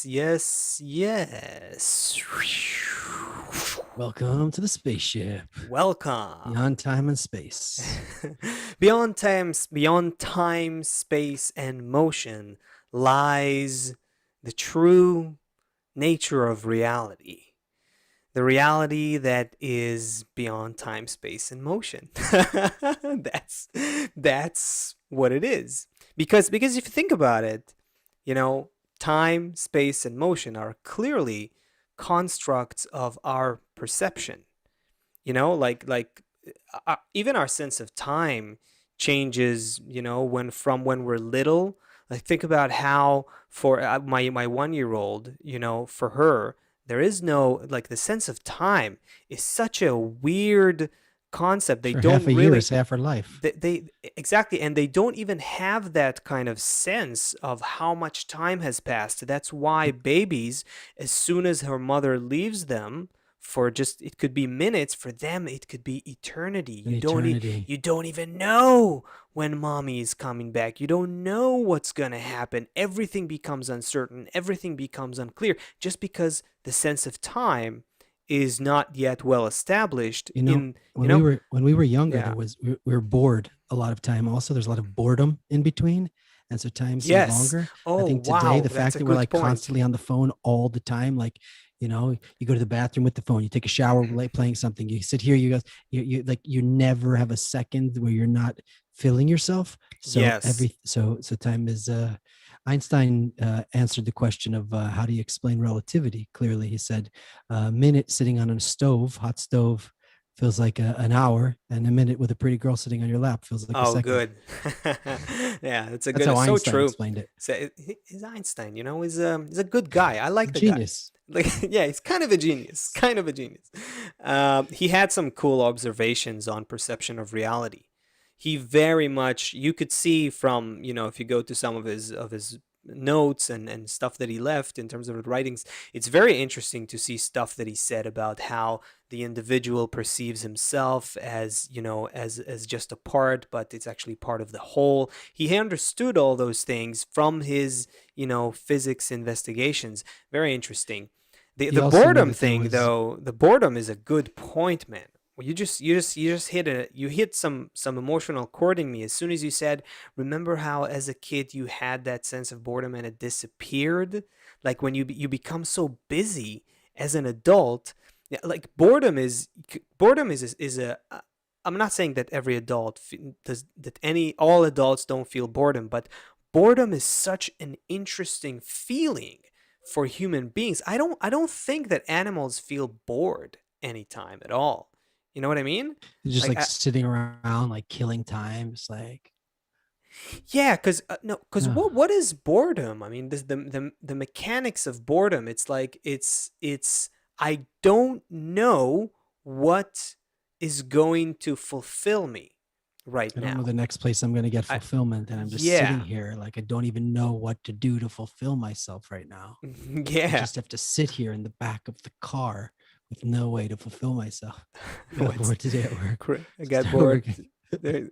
yes. Welcome to the spaceship, Welcome. beyond time and space. Beyond time, space, and motion lies the true nature of reality. The reality that is beyond time, space, and motion. that's what it is. Because if you think about it, you know, time, space, and motion are clearly constructs of our perception. Even our sense of time changes. When we're little. Like think about how for my 1 year old, for her there is no, like, the sense of time is such a weird concept. They For half don't a year really is half her life. they exactly, and they don't even have that kind of sense of how much time has passed. That's why babies, as soon as her mother leaves them for just, it could be minutes, for them it could be eternity. An eternity. You don't even know when mommy is coming back. You don't know what's going to happen. Everything becomes uncertain, everything becomes unclear, just because the sense of time is not yet well established You know, in, when we were younger, yeah. we were bored a lot of time. Also, there's a lot of boredom in between, and so time seems Yes. longer. I Oh, think today wow. the That's fact a that we're good like point. constantly on the phone all the time, like you go to the bathroom with the phone, you take a shower like playing something, you sit here, you never have a second where you're not filling yourself. So Yes. time is Einstein answered the question of how do you explain relativity clearly. He said a minute sitting on a stove, hot stove, feels like an hour, and a minute with a pretty girl sitting on your lap feels like a Oh, second. good. Yeah, it's a That's good. how It's so Einstein true. explained it. So he's Einstein. He's a good guy. I He's a like the guy. genius. Like, yeah, he's kind of a genius. Kind of a genius. He had some cool observations on perception of reality. He very much, you could see from, if you go to some of his notes and stuff that he left in terms of the writings, it's very interesting to see stuff that he said about how the individual perceives himself as, as just a part, but it's actually part of the whole. He understood all those things from his, physics investigations. Very interesting. the He the also knew boredom that there thing, was though, the boredom is a good point, man. Well, you just hit some emotional chord in me as soon as you said, remember how as a kid you had that sense of boredom and it disappeared. Like when you become so busy as an adult. Yeah, like boredom is a I'm not saying that every adult does, that any all adults don't feel boredom, but boredom is such an interesting feeling for human beings. I don't think that animals feel bored anytime at all. You know what I mean? just Like like sitting around, like killing time. It's like, yeah, because no, because oh, what is boredom? I mean, the mechanics of boredom. It's like it's I don't know what is going to fulfill me right I don't know now. the next place I'm going to get I fulfillment. And I'm just sitting Yeah. here like I don't even know what to do to fulfill myself right now. I Yeah. just have to sit here in the back of the car with no way to fulfill myself. I got What's bored today at work. I got Start bored. working. There-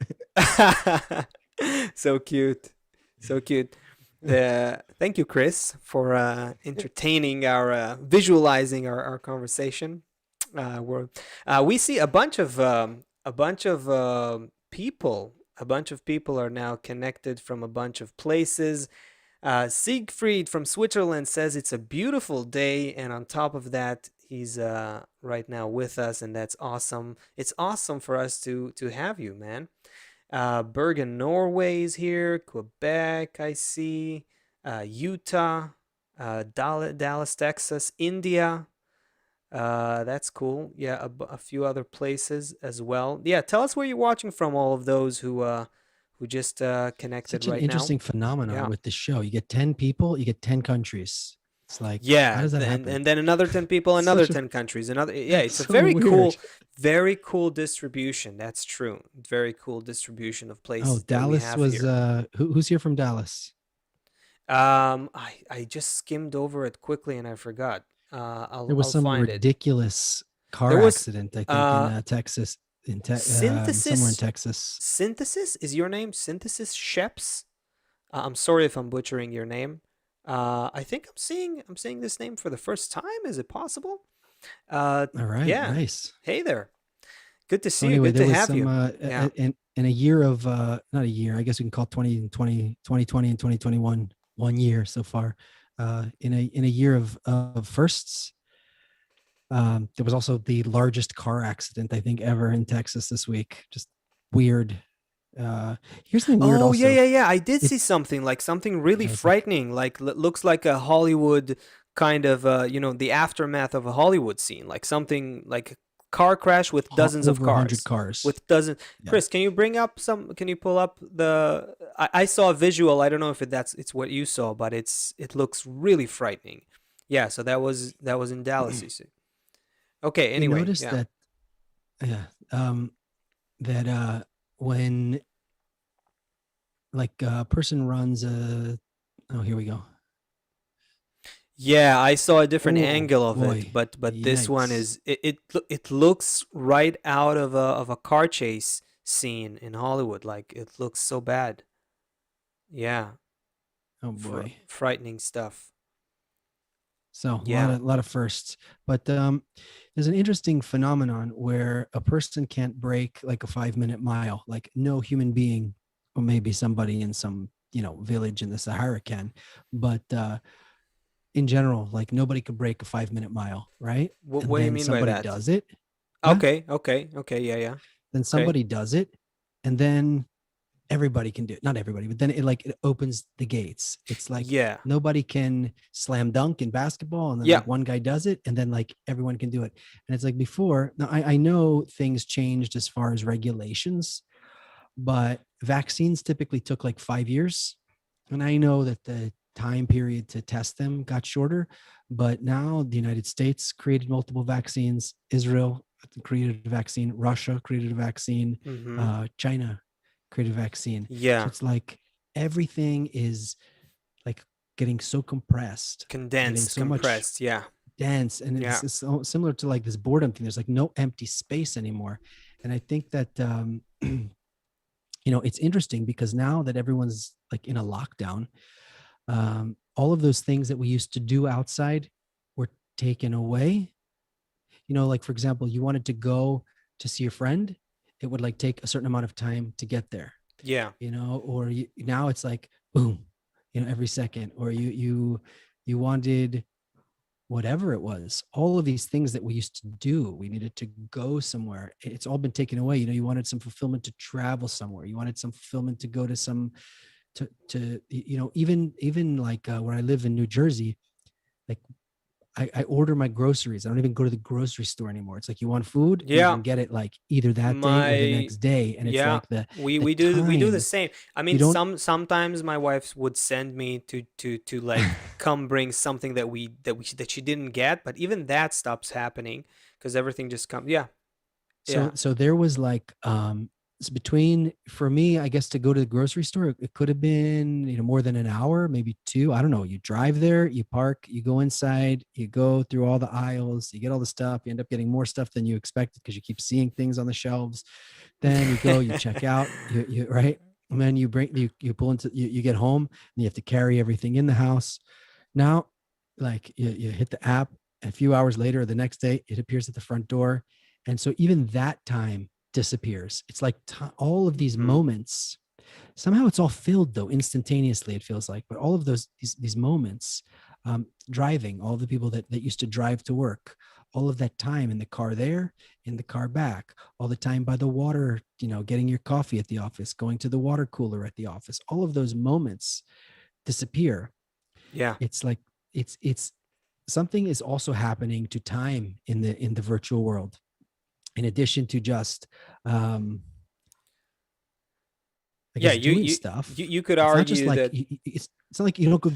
So cute. So cute. Thank you, Chris, for entertaining visualizing our conversation. We see a bunch of people are now connected from a bunch of places. Siegfried from Switzerland says it's a beautiful day, and on top of that, he's right now with us, and that's awesome. It's awesome for us to have you, man. Bergen, Norway is here. Quebec, I see. Utah, Dallas, Texas, India. That's cool. Yeah, a few other places as well. Yeah, tell us where you're watching from. All of those who just connected Such an right now. interesting phenomenon Yeah. with this show. You get 10 people, you get 10 countries. It's like, how Yeah, does that and, happen? and then another 10 people, another Such a 10 countries, another. Yeah, it's a so weird. very cool distribution. That's true. Very cool distribution of Oh, places that we Dallas have was here. who's here from Dallas? I just skimmed over it quickly and I forgot. There was I'll some find it. ridiculous car There was accident, I think, in uh Texas, somewhere in synthesis. Texas. Synthesis is your name? Synthesis Sheps. I'm sorry if I'm butchering your name. I think I'm seeing this name for the first time. Is it possible? All right, Yeah. nice. Hey there. Good to So see you. anyway, Good there to was have some you. Yeah. in a year of not a year, I guess we can call 2020 and 2021 1 year so far. In a year of firsts, there was also the largest car accident I think ever in Texas this week. Just weird. Uh, Here's something weird Oh yeah, also. yeah, yeah. I did It see something like something really Yeah, it's like frightening. Like looks like a Hollywood kind of the aftermath of a Hollywood scene. Like something like a car crash with dozens of over 100 cars. cars. With dozens. Yeah. Chris, can you bring up some? Can you pull up the? I saw a visual. I don't know if it's what you saw, but it looks really frightening. Yeah. So that was in Dallas. You see. Okay. You Anyway. notice Yeah. that yeah, that when like a person runs a oh, here we go. Yeah, I saw a different Oh angle of it, boy. but this one Yikes. is it looks right out of a car chase scene in Hollywood. Like it looks so bad. Yeah, Oh boy. frightening stuff. So Yeah. a lot of firsts. But there's an interesting phenomenon where a person can't break like a 5 minute mile. Like no human being, or maybe somebody in some, village in the Sahara can, but in general, like nobody could break a 5 minute mile, right? And What do you then mean by somebody that? does it. What? Okay, okay, okay. Yeah, yeah. Then Okay. somebody does it, and then everybody can do it. Not everybody, but then it opens the gates. It's like Yeah. nobody can slam dunk in basketball, and then Yeah. like one guy does it, and then like everyone can do it. And it's like before. Now I know things changed as far as regulations, but vaccines typically took like 5 years. And I know that the time period to test them got shorter, but now the United States created multiple vaccines. Israel created a vaccine. Russia created a vaccine. Mm-hmm. China created a vaccine. So Yeah. it's like everything is like getting so compressed, getting Condensed, so much compressed. Yeah. dense, and Yeah. it's so similar to like this boredom thing. There's like no empty space anymore. And I think that it's interesting because now that everyone's like in a lockdown, all of those things that we used to do outside were taken away. Like for example, you wanted to go to see a friend, it would like take a certain amount of time to get there, Yeah. or now it's like boom, every second. Or you wanted whatever it was, all of these things that we used to do, we needed to go somewhere, it's all been taken away. You wanted some fulfillment to travel somewhere, you wanted some fulfillment to go to some to even like where I live in New Jersey, like I order my groceries. I don't even go to the grocery store anymore. It's like you want food and you Yeah. can get it like either that day or the My next day. And it's Yeah, like the we the we do the time same. I you mean, don't sometimes my wife would send me to like come bring something that she didn't get, but even that stops happening because everything just comes. Yeah, yeah, so there was like between, for me, I guess, to go to the grocery store, it could have been more than an hour, maybe two, I don't know. You drive there, you park, you go inside, you go through all the aisles, you get all the stuff, you end up getting more stuff than you expected because you keep seeing things on the shelves. Then you go, you check out, you right, and then you pull into, you get home and you have to carry everything in the house. Now like you hit the app, a few hours later or the next day it appears at the front door. And so even that time disappears. It's like all of these hmm moments, somehow it's all filled though instantaneously, it feels like. But all of these moments, driving, all the people that used to drive to work, all of that time in the car there, in the car back, all the time by the water, getting your coffee at the office, going to the water cooler at the office, all of those moments disappear. yeah, It's like it's something is also happening to time in the virtual world, in addition to just um I yeah. guess You doing you you, stuff. you could It's not just argue like that. it's not like you don't go.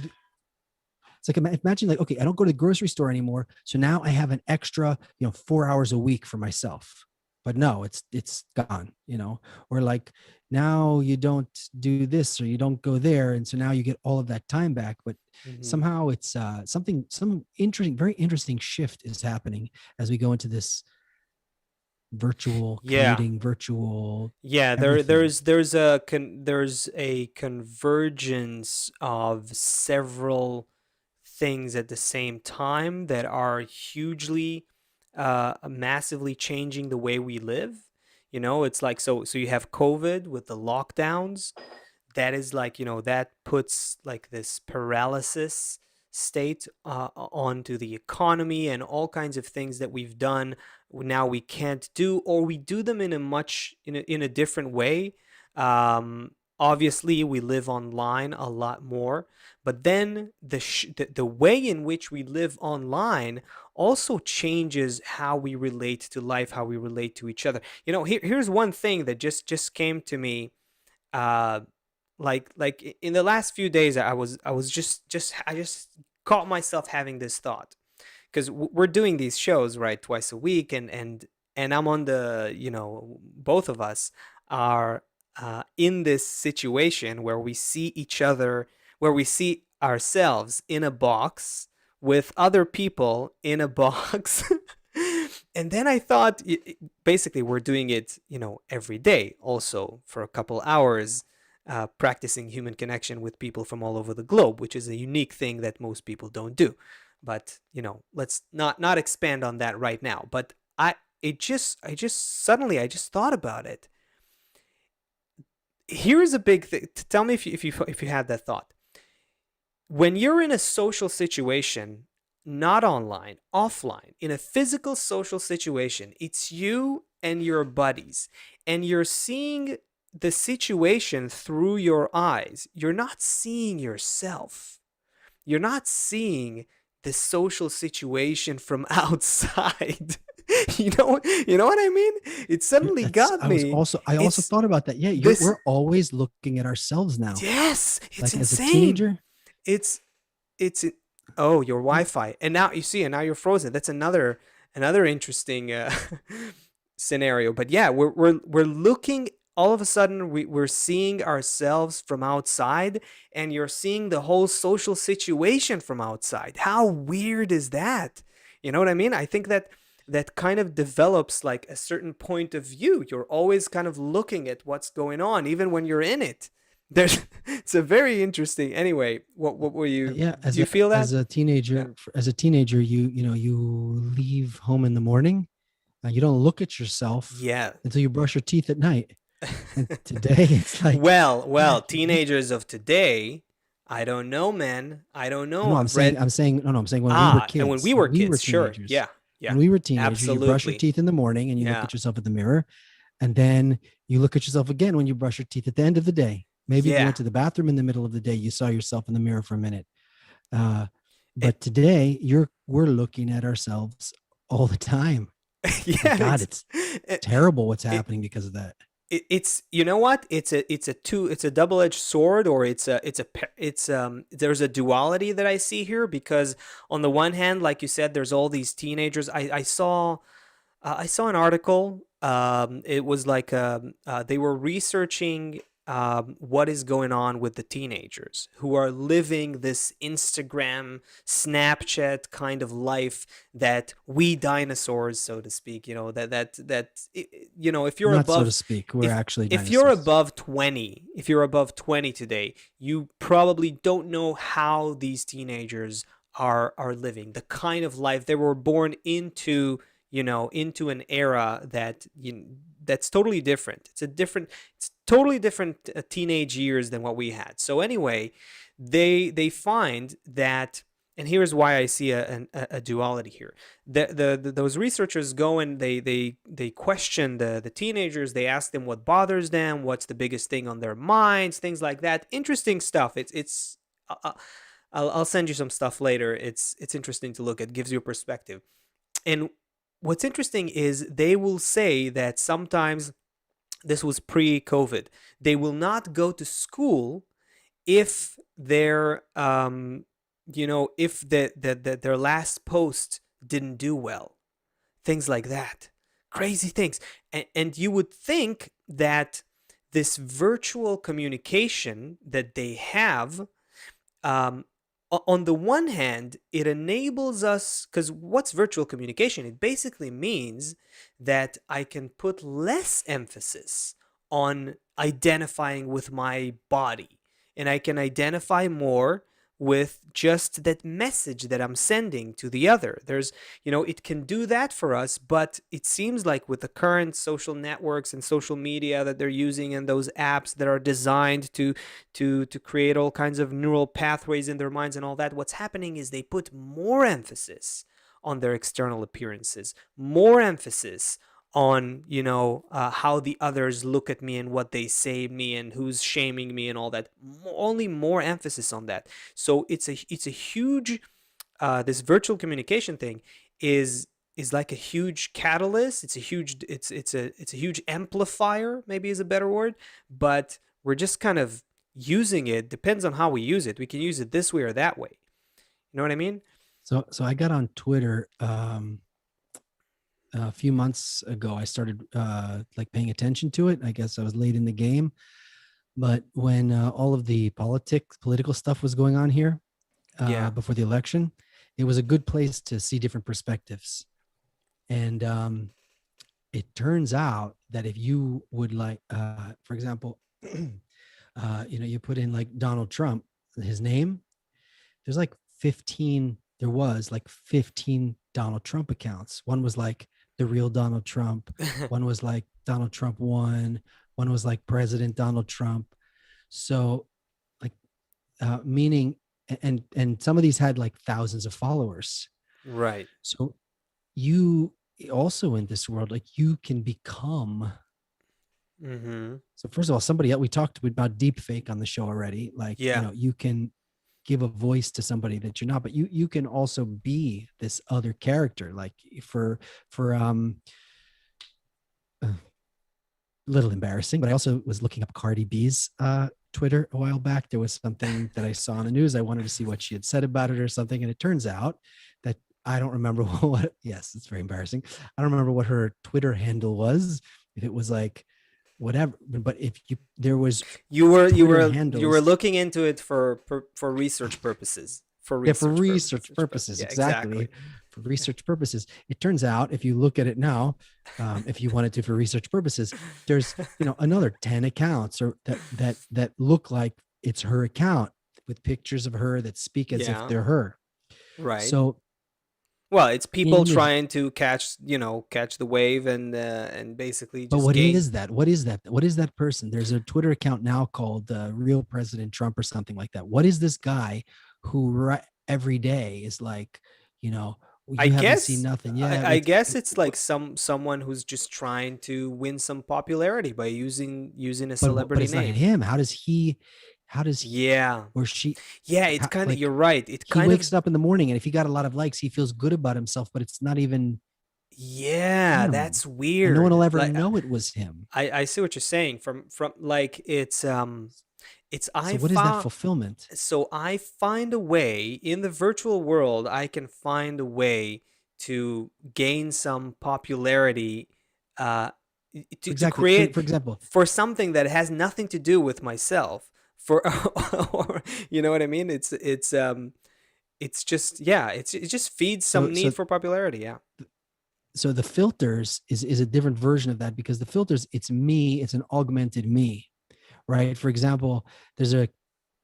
It's like imagine like, okay, I don't go to the grocery store anymore, so now I have an extra 4 hours a week for myself. But no, it's gone. Or like now you don't do this or you don't go there, and so now you get all of that time back. But Mhm. somehow it's some interesting, very interesting shift is happening as we go into this virtual Yeah, commuting, virtual yeah. everything. There's a convergence of several. things at the same time that are hugely, massively changing the way we live. It's like, so you have COVID with the lockdowns. That is like, that puts like this paralysis state, onto the economy, and all kinds of things that we've done now we can't do, or we do them in a much in a different way. Obviously we live online a lot more, but then the way in which we live online also changes how we relate to life, how we relate to each other. Here's one thing that just came to me. Uh like like in the last few days, I was just I just caught myself having this thought, because we're doing these shows, right, twice a week, and I'm on the, both of us are, in this situation where we see each other, where we see ourselves in a box with other people in a box. And then I thought, basically, we're doing it, every day, also for a couple hours, practicing human connection with people from all over the globe, which is a unique thing that most people don't do. But let's not expand on that right now. But I just suddenly I just thought about it. Here's a big thing. Tell me if you had that thought. When you're in a social situation, not online, offline, in a physical social situation, it's you and your buddies, and you're seeing the situation through your eyes. You're not seeing yourself. You're not seeing the social situation from outside. You know what I mean? It Yeah, suddenly that's got me. I also It's thought about that. Yeah, this. we're always looking at ourselves now. Yes, it's Like as a insane. teenager, It's it's oh, your yeah, Wi-Fi, and now you see, and now you're frozen. That's another interesting, scenario. But yeah, we're looking. All of a sudden, we're seeing ourselves from outside, and you're seeing the whole social situation from outside. How weird is that? You know what I mean? I think that kind of develops like a certain point of view. You're always kind of looking at what's going on, even when you're in it. There's It's a very interesting. Anyway, what were you? yeah. Do you feel that? As a Yeah. teenager, you leave home in the morning. You don't look at yourself Yeah. until you brush your teeth at night. And today, it's like, Well, teenagers of today, I don't know, man. I don't know. no, I've read. no, I'm saying And when we were when we were kids, sure. teenagers, Yeah. Yeah. when we were teenagers, you brush your Absolutely. teeth in the morning and you look Yeah. at yourself in the mirror, and then you look at yourself again when you brush your teeth at the end of the day. Maybe if you Yeah. went to the bathroom in the middle of the day, you saw yourself in the mirror for a minute. Uh, It, but today, we're looking at ourselves all the time. My yeah. God, it's It, terrible what's it, happening because of that. it's you know what, it's a double-edged sword, or there's a duality that I see here, because on the one hand, like you said, there's all these teenagers. I saw an article. It was like, they were researching, what is going on with the teenagers who are living this Instagram, Snapchat kind of life that we dinosaurs, so to speak, if you're Not so to above, speak. We're if actually if you're dinosaurs. above 20, if you're above 20 today, you probably don't know how these teenagers are living, the kind of life they were born into, into an era that's totally different. It's totally different, teenage years than what we had. So anyway, they find that, and here's why I see a duality here. Those researchers go and they question the teenagers. They ask them what bothers them, what's the biggest thing on their minds, things like that. Interesting stuff. It's I'll send you some stuff later. It's interesting to look at. Gives you a perspective. And what's interesting is they will say that sometimes, this was pre-COVID, they will not go to school if their last post didn't do well. Things like that. Crazy things. And you would think that this virtual communication that they have, um, on the one hand, it enables us, because what's virtual communication? It basically means that I can put less emphasis on identifying with my body, and I can identify more with just that message that I'm sending to the other. It can do that for us, but it seems like with the current social networks and social media that they're using and those apps that are designed to create all kinds of neural pathways in their minds and all that, what's happening is they put more emphasis on their external appearances, more emphasis on how the others look at me and what they say me and who's shaming me and all that. Only more emphasis on that. So it's a huge this virtual communication thing is like a huge catalyst. It's a huge amplifier, maybe is a better word, but we're just kind of using it. Depends on how we use it. We can use it this way or that way. You know what I mean? So I got on Twitter a few months ago. I started like paying attention to it. I guess I was late in the game, but when all of the political stuff was going on here Yeah. before the election, it was a good place to see different perspectives. And it turns out that if you would like, for example, you put in like Donald Trump, his name, there's like 15, there was like 15 Donald Trump accounts. One was like the real Donald Trump. One was like Donald Trump one was like President Donald Trump. So like meaning, and some of these had like thousands of followers. Right. So you also in this world, like you can become. Mm-hmm. So first of all, somebody else, we talked about deep fake on the show already. Like, Yeah. you can give a voice to somebody that you're not, but you can also be this other character. Like for a little embarrassing, but I also was looking up Cardi B's Twitter a while back. There was something that I saw in the news. I wanted to see what she had said about it or something. And it turns out that I don't remember what, yes, it's very embarrassing. I don't remember what her Twitter handle was. If it was like whatever, but if there was You were you Twitter were you were handles. looking into it for research purposes. For Yeah, for research purposes. research purposes, Yeah, exactly. exactly. For research purposes, it turns out if you look at it now, if you wanted to for research purposes, there's another 10 accounts or that look like it's her account with pictures of her that speak as if Yeah. they're her. Right. So Well, it's people in this, trying to catch the wave and basically but just what gain. is that? What is that? What is that person? There's a Twitter account now called Real President Trump or something like that. What is this guy who every day is like, you know, I you haven't seen guess nothing I, yet. I guess it's like someone who's just trying to win some popularity by using a But celebrity it's not name. him. How does he Yeah. or she, Yeah, it's kind of, like you're right. It he kind of, wakes up in the morning and if he got a lot of likes, he feels good about himself, but it's not even yeah, him. that's And no one will weird. ever Like know it was him. I see what you're saying from like it's So I what is that found fulfillment? so I find a way in the virtual world. I can find a way to gain some popularity, uh, to Exactly. create For example, for something that has nothing to do with myself. For or, you know what I mean? It's just, yeah. It just feeds so some need so for popularity. Yeah. so the filters is a different version of that because the filters, it's me, it's an augmented me, right? For example, there's a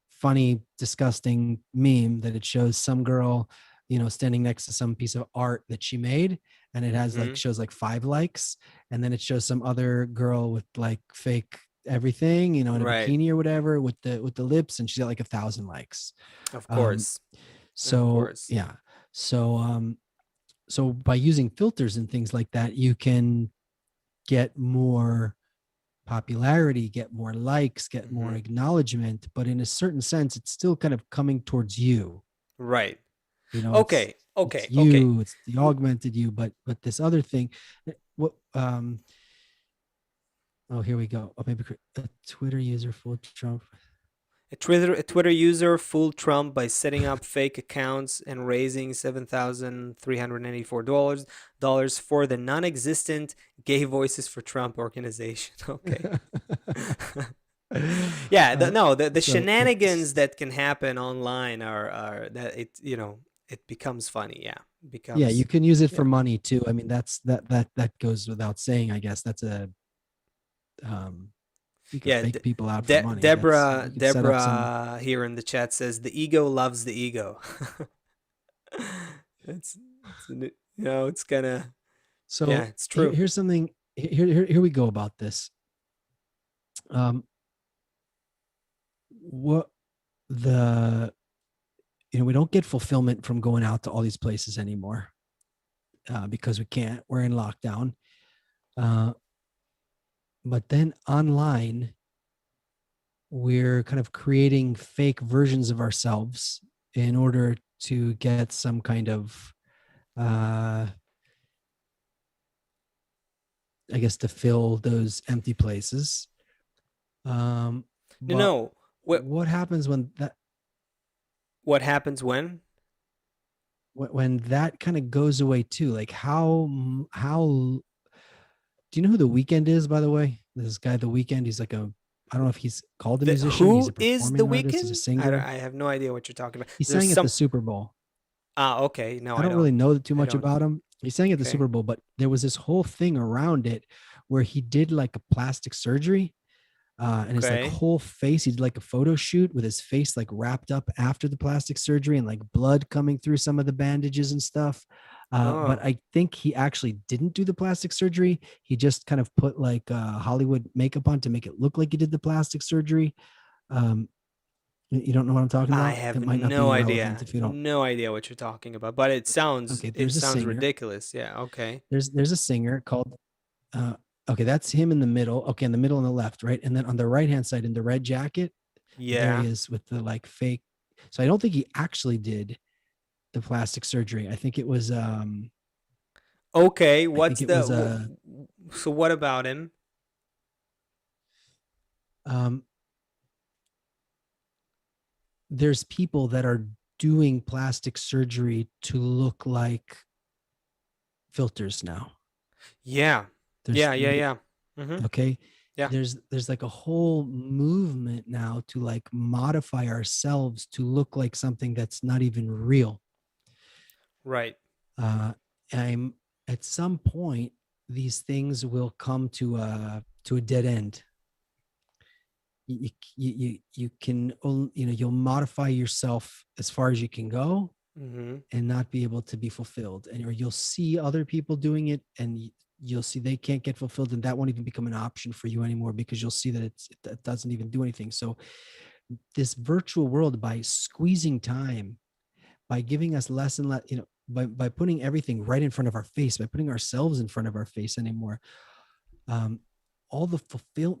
funny, disgusting meme that it shows some girl, standing next to some piece of art that she made, and it has like Mm-hmm. shows like 5 likes, and then it shows some other girl with like fake everything, in a Right. bikini or whatever with the lips, and she's got like 1,000 likes. Of Um, course. Of so course. yeah, so so by using filters and things like that, you can get more popularity, get more likes, get more Mm-hmm. acknowledgement, but in a certain sense, it's still kind of coming towards you. Right. It's Okay. it's Okay. Okay. you, it's the augmented you, but this other thing, what oh, here we go. Oh, maybe a Twitter user full Trump. A Twitter user fooled Trump by setting up fake accounts and raising $7,384 for the non-existent Gay Voices for Trump organization. Okay. Yeah, no, the So shenanigans it's that can happen online are that it becomes funny. Yeah, it yeah, you becomes, can use it for yeah. money too. I mean, that goes without saying, I guess. That's a um You can Yeah, fake people out for money. That's you can set up some. Deborah here in the chat says the ego loves the ego. it's it's kind of, yeah, So it's true. here's something. Here we go about this. Um, what the we don't get fulfillment from going out to all these places anymore because we can't. We're in lockdown. Uh, but then online, we're kind of creating fake versions of ourselves in order to get some kind of uh, I guess to fill those empty places. Um, No, but no. what happens What happens when? when that kind of goes away too? Like how do you know who the Weekend is, by the way? This guy, the Weekend, he's like a I don't know if he's called a The musician. He's who a is the performing artist. He's a weekend? singer. I have no idea what you're talking about. He There's sang at the some. Super Bowl. Okay. No, I I don't don't. really know too I much don't. about him. He sang at the Okay. Super Bowl, but there was this whole thing around it where he did like a plastic surgery and his like Okay. whole face, he did like a photo shoot with his face like wrapped up after the plastic surgery and like blood coming through some of the bandages and stuff. But Oh. I think he actually didn't do the plastic surgery. He just kind of put like Hollywood makeup on to make it look like he did the plastic surgery. Um, you don't know what I'm talking I about? It have might not be no relevant idea. if you don't. No idea what you're talking about, but Okay, it there's a sounds singer. ridiculous. Yeah, okay. There's a singer called uh, okay, that's him in the middle. Okay, in the middle and the left, right? And then on the right hand side in the red jacket, there he Yeah. is with the like fake. So I don't think he actually did the plastic surgery. Okay, I think it was so what about him? um there's people that are doing plastic surgery to look like filters now. Yeah. There's Yeah, yeah, yeah. Mhm. okay. Yeah. There's like a whole movement now to like modify ourselves to look like something that's not even real. Right. uh, I'm at some point these things will come to a dead end. You can you'll modify yourself as far as you can go Mhm. and not be able to be fulfilled, and or you'll see other people doing it and you'll see they can't get fulfilled, and that won't even become an option for you anymore because you'll see that it doesn't even do anything. So this virtual world, by squeezing time, by giving us less and less, by putting everything right in front of our face, by putting ourselves in front of our face anymore, um, all the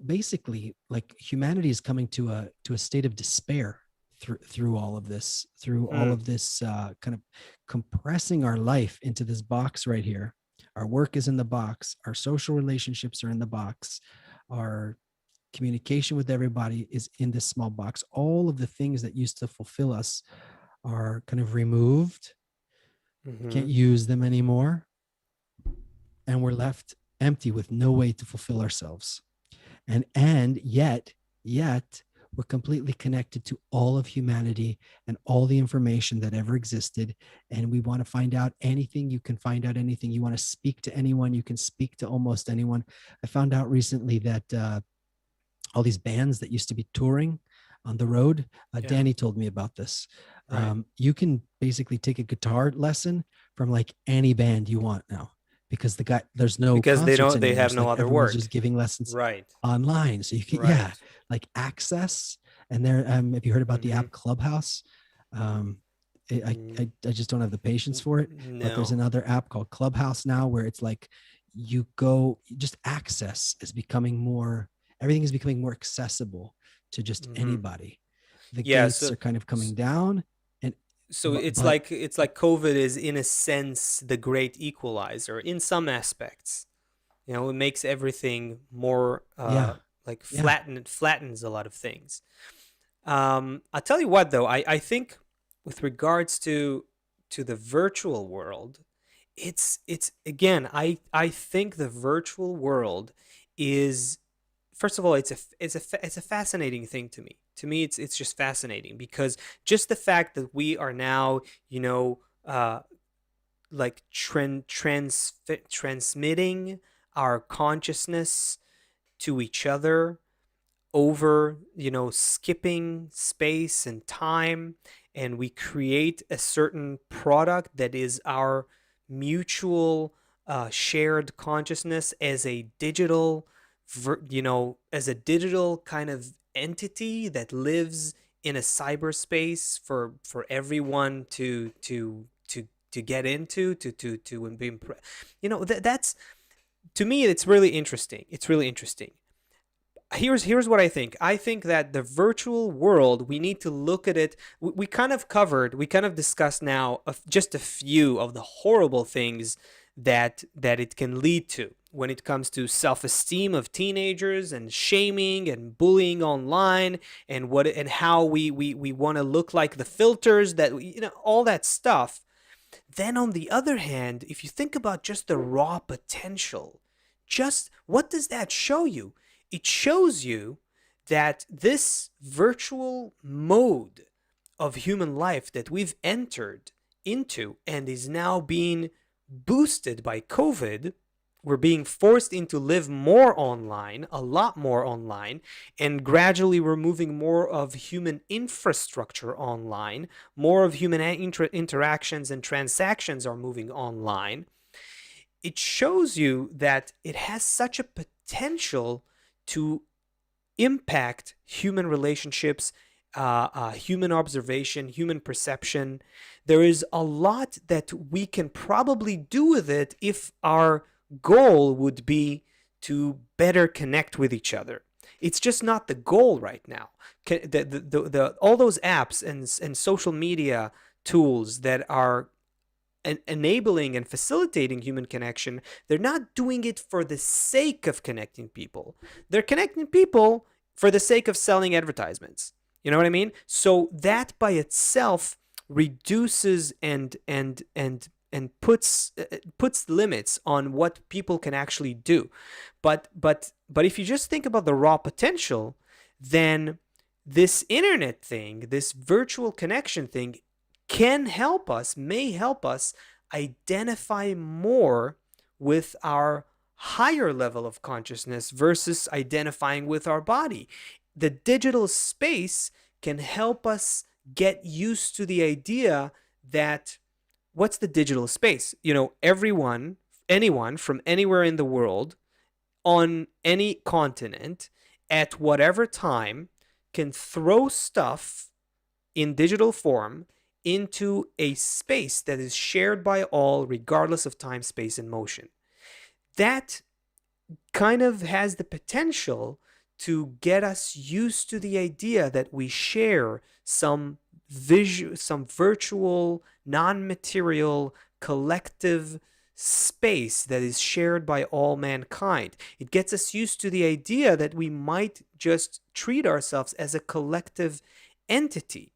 basically, like humanity is coming to a state of despair through all of this, Hmm. kind of compressing our life into this box right here. Our work is in the box. Our social relationships are in the box. Our communication with everybody is in this small box. All of the things that used to fulfill us are kind of removed. We can't Mhm. use them anymore. And we're left empty with no way to fulfill ourselves. And yet we're completely connected to all of humanity and all the information that ever existed. And we want to find out anything. You can find out anything. You want to speak to anyone, you can speak to almost anyone. I found out recently that all these bands that used to be touring on the road. Yeah. Danny told me about this. Right. You can basically take a guitar lesson from like any band you want now, because there's no Because concerts they anymore. have So no like other everyone's work. just giving lessons Right. online. So you can, yeah, Right. like access. And there, have you heard about the Mhm. app Clubhouse? Um, Mm, I just don't have the patience for it. But there's no. another app called Clubhouse now where it's like you go, just access is becoming more, everything is becoming more accessible to just Mhm. anybody. The Yeah, gates are kind of coming down, and so but it's like COVID is in a sense the great equalizer in some aspects. It makes everything more yeah, like yeah, it flattens a lot of things. I'll tell you what though, I think with regards to the virtual world, it's again, I think the virtual world is, first of all, it's a fascinating thing to me. To me, it's just fascinating because just the fact that we are now, like transmitting our consciousness to each other over, skipping space and time, and we create a certain product that is our mutual shared consciousness as a digital, as a digital kind of entity that lives in a cyberspace for everyone to get into, to be that's, to me, it's really interesting. It's really interesting. Here's what I think. I think that the virtual world, we need to look at it. We kind of covered, we kind of discussed now just a few of the horrible things that it can lead to when it comes to self-esteem of teenagers, and shaming and bullying online, and what and how we want to look like the filters that all that stuff. Then, on the other hand, if you think about just the raw potential, just what does that show you? It shows you that this virtual mode of human life that we've entered into and is now being boosted by COVID, we're being forced into live more online, a lot more online, and gradually we're moving more of human infrastructure online, more of human interactions and transactions are moving online. It shows you that it has such a potential to impact human relationships, human observation, human perception. There is a lot that we can probably do with it if our goal would be to better connect with each other. It's just not the goal right now. All those apps and social media tools that are enabling and facilitating human connection, they're not doing it for the sake of connecting people. They're connecting people for the sake of selling advertisements. You know what I mean? So that by itself reduces and puts limits on what people can actually do. But if you just think about the raw potential, then this internet thing, this virtual connection thing, may help us identify more with our higher level of consciousness versus identifying with our body. The digital space can help us get used to the idea that, what's the digital space? Anyone from anywhere in the world, on any continent, at whatever time, can throw stuff in digital form into a space that is shared by all, regardless of time, space, and motion. That kind of has the potential to get us used to the idea that we share some virtual, non-material, collective space that is shared by all mankind. It gets us used to the idea that we might just treat ourselves as a collective entity.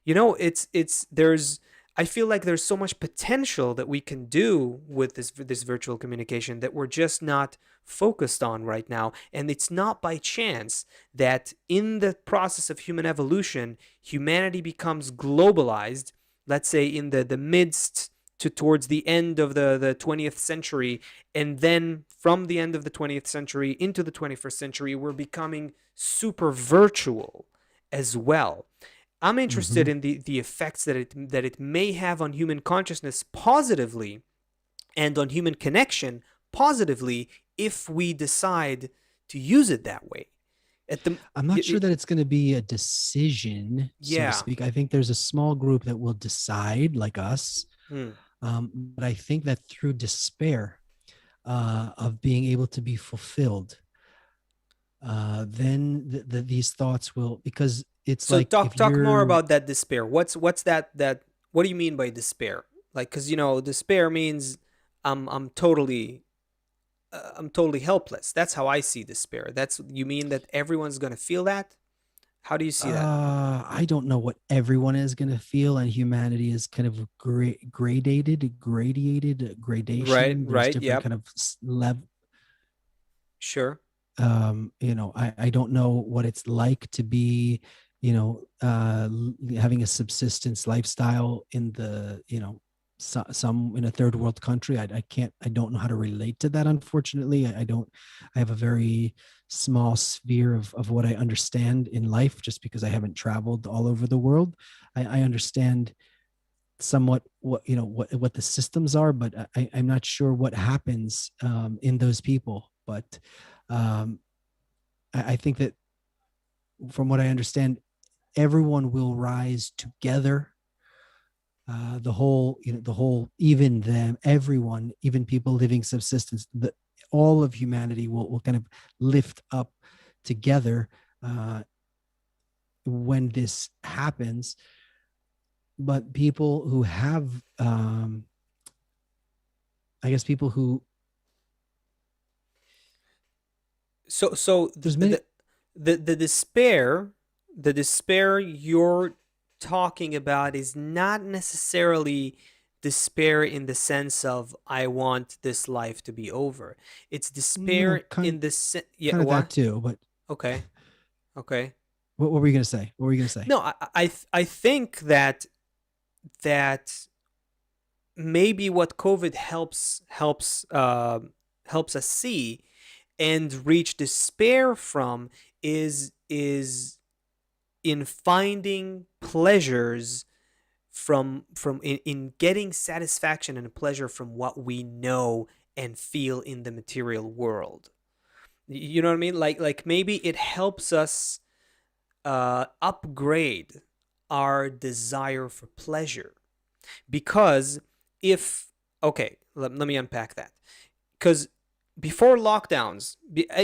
It's there's I feel like there's so much potential that we can do with this virtual communication that we're just not focused on right now. And it's not by chance that in the process of human evolution, humanity becomes globalized, let's say in the midst to towards the end of the 20th century. And then from the end of the 20th century into the 21st century, we're becoming super virtual as well. I'm interested Mm-hmm. in the effects that it may have on human consciousness positively, and on human connection positively, if we decide to use it that way. At the I'm not sure that it's going to be a decision, so to Yeah. speak. I think there's a small group that will decide, like us. Hmm. But I think that through despair of being able to be fulfilled, then these thoughts will, because it's So like talk more about that despair. What's that? What do you mean by despair? Like, because despair means I'm totally helpless. That's how I see despair. You mean that everyone's gonna feel that? How do you see that? I don't know what everyone is going to feel, and humanity is kind of gradated Right, gradation. There's right, different yep, kind of level. sure. I don't know what it's like to be, having a subsistence lifestyle in the, some in a third world country. I can't, I don't know how to relate to that. Unfortunately, I don't, I have a very small sphere of what I understand in life just because I haven't traveled all over the world. I understand somewhat what, what the systems are, but I'm not sure what happens in those people. But um, I think that from what I understand, everyone will rise together. The whole, the whole, even them, everyone, even people living subsistence, all of humanity will kind of lift up together when this happens. But people who have, I guess, people who, So there's many. the despair, the despair you're talking about is not necessarily despair in the sense of I want this life to be over. It's No, despair in the yeah, kind of that what? too. But Okay. Okay. what were you gonna say? What were you gonna say? No, I think that maybe what COVID helps us see and reach despair from is in finding pleasures from in getting satisfaction and pleasure from what we know and feel in the material world. You know what I mean? Like maybe it helps us upgrade our desire for pleasure. Because if, okay, let me unpack that. Because before lockdowns,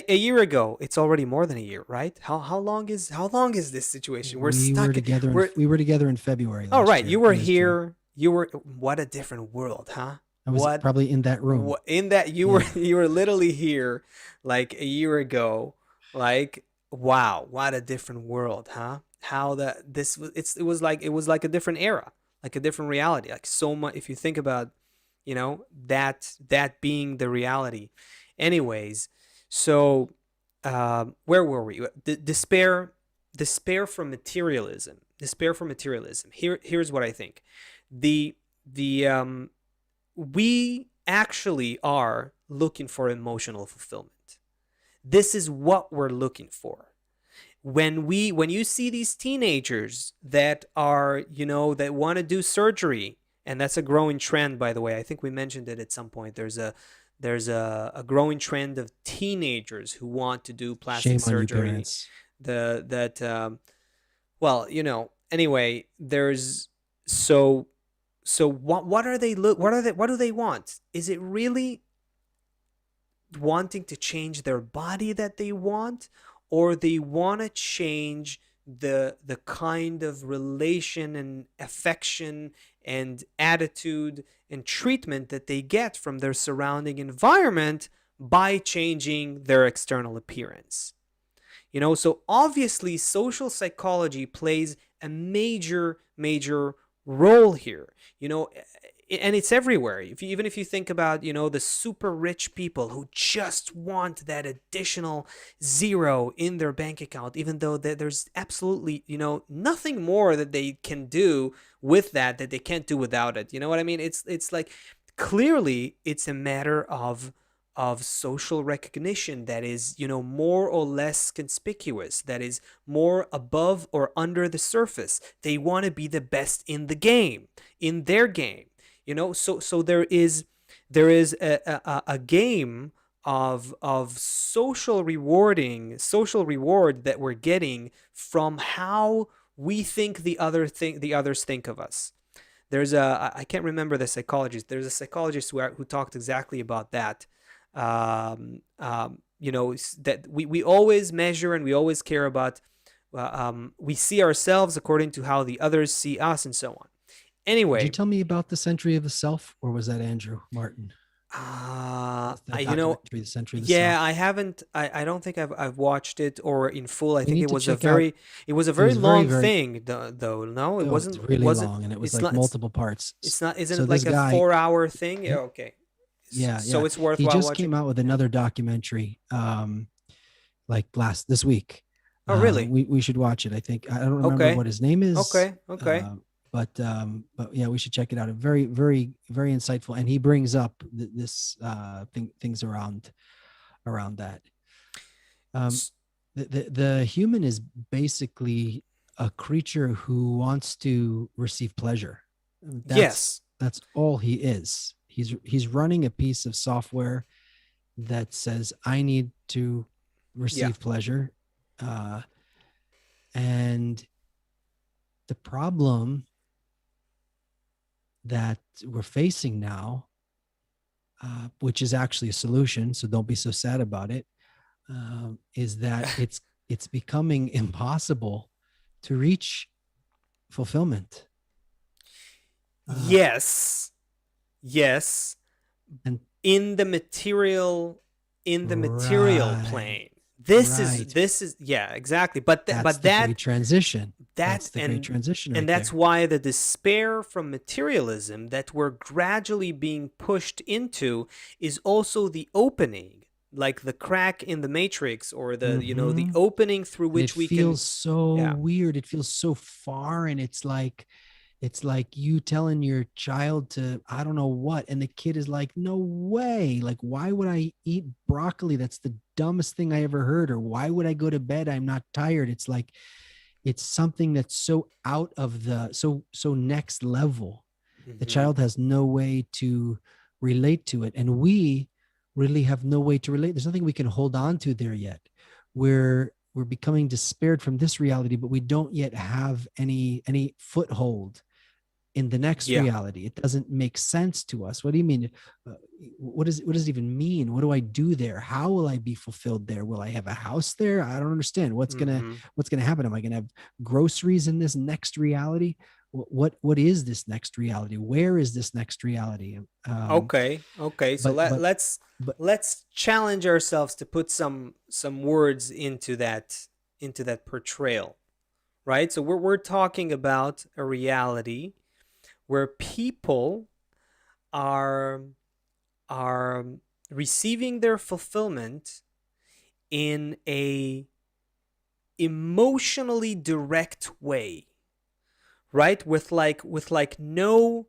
a year ago, it's already more than a year, right? How long is this situation? We're stuck. We're We were together in February Oh, last right. You year. were That is true. here. You were what a different world, huh? I was What probably in that room. what in that you were Yeah. you were literally here like a year ago. Like wow, what a different world, huh? How that this was it was like a different era, like a different reality. Like so much if you think about, that being the reality. Anyways, so where were we? Despair from materialism. Despair from materialism. Here's what I think. The we actually are looking for emotional fulfillment. This is what we're looking for. When you see these teenagers that are, that want to do surgery, and that's a growing trend, by the way. I think we mentioned it at some point. There's a growing trend of teenagers who want to do plastic Shame on you, surgery. parents. The that well, anyway, there's so what are they look what do they want? Is it really wanting to change their body that they want, or they want to change the kind of relation and affection and attitude and treatment that they get from their surrounding environment by changing their external appearance? So obviously social psychology plays a major role here. And it's everywhere. Even if you think about, the super rich people who just want that additional zero in their bank account, even though there's absolutely, nothing more that they can do with that they can't do without it. You know what I mean? It's like clearly it's a matter of social recognition that is, more or less conspicuous, that is more above or under the surface. They want to be the best in the game, in their game. So there is a game of social reward that we're getting from how we think the others think of us. I can't remember the psychologist. There's a psychologist who talked exactly about that. That we always measure and we always care about. We see ourselves according to how the others see us, and so on. Did you Anyway, tell me about the Century of the Self, or was that Andrew Martin? I That documentary, The Century of the yeah, I Self. haven't. I don't think I've watched it or in full. I We think need it to was a check out. very it was a It very was very, long very. thing, though. No, it Oh, it's wasn't. It really wasn't. long, and it was It's like not. It's multiple parts. it's not. Isn't So it this like a guy, 4 hour thing? Yeah. he, Okay. yeah, So it's he worthwhile just watching. came out with Yeah. another documentary, like last this week. Oh, really? We should watch it. I think I don't remember Okay. what his name is. Okay. Okay. but yeah, we should check it out. A very, very, very insightful, and he brings up this things around that. Um, the human is basically a creature who wants to receive pleasure. Yes. That's all he is. He's running a piece of software that says I need to Yeah. receive pleasure, uh, and the problem that we're facing now, which is actually a solution, so don't be so sad about it, is that it's becoming impossible to reach fulfillment. Yes. Yes. And In the material, in the material right, plane. This is right. this is yeah, exactly. But That's the great transition. that That's the great transition and right that's there. why the despair from materialism that we're gradually being pushed into is also the opening, like the crack in the matrix, or the Mm-hmm. opening through And it which we can. feels so Yeah. weird. It feels so far, and it's like you telling your child to, I don't know what, and the kid is like, no way. Like, why would I eat broccoli? That's the dumbest thing I ever heard. Or why would I go to bed? I'm not tired. It's like it's something that's so out of the so next level. The Hmm. child has no way to relate to it, and we really have no way to relate. There's nothing we can hold on to there yet. We're becoming despaired from this reality, but we don't yet have any foothold in the next Yeah. reality. It doesn't make sense to us. What do you mean? Uh, what does it even mean? What do I do there? How will I be fulfilled there? Will I have a house there? I don't understand. Hmm. What's gonna happen? Am I gonna have groceries in this next reality? What is this next reality? Where is this next reality? Okay. Okay. So But let but let's but let's challenge ourselves to put some words into that portrayal, right? So we're talking about a reality where people are are receiving their fulfillment in a emotionally direct way, right? With like no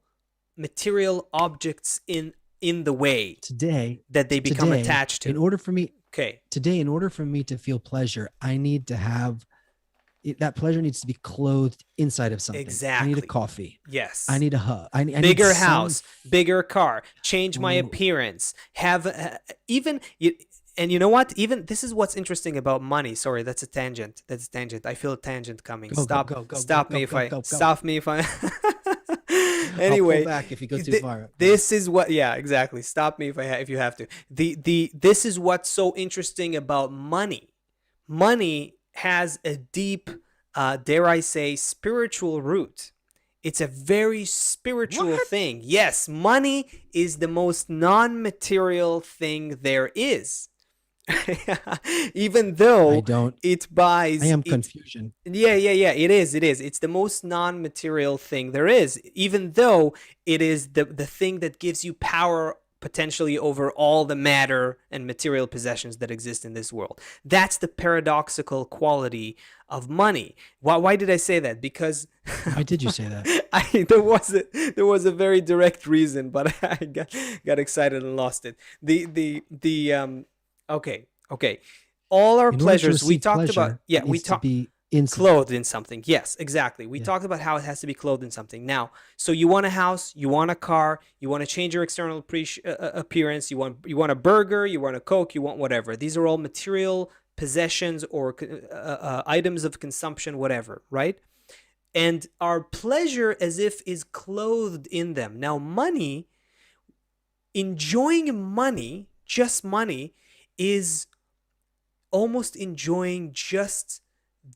material objects in the way today that they become today attached in to. order for me Okay. today in order for me to feel pleasure, I need to have that pleasure needs to be clothed inside of something. I need a Exactly. coffee. I Yes. need a hug. I need Bigger some. house, bigger car, change my appearance, have even you, and you know what? Even this is what's interesting about money. Sorry, that's a tangent. That's a tangent. I feel a tangent coming. Go, go, Stop, go, go, go, stop go, me if go, I go, go. stop me if I. I'll pull Anyway, back if you go too far. Go. this is what. Yeah, exactly. Stop me if you have to. The this is what's so interesting about money. Money has a deep, dare I say, spiritual root. It's a very spiritual What? thing. Yes, money is the most non material thing there is. Even I though don't. it I buys am it. confusion. Yeah, yeah, yeah. It is. It's the most non material thing there is, even though it is the thing that gives you power potentially over all the matter and material possessions that exist in this world. That's the paradoxical quality of money. Why did I say that? Because Why did you say that? there was a very direct reason, but I got excited and lost it. The okay, okay. All our In order to pleasures we receive talked about. pleasure, Yeah, it we needs to talked be in something. clothed in something. Yes, exactly. We Yeah. talked about how it has to be clothed in something. Now, so you want a house, you want a car, you want to change your external appearance, you want a burger, you want a Coke, you want whatever. These are all material possessions or items of consumption, whatever, right? And our pleasure as if is clothed in them. Now, money, enjoying money, just money, is almost enjoying just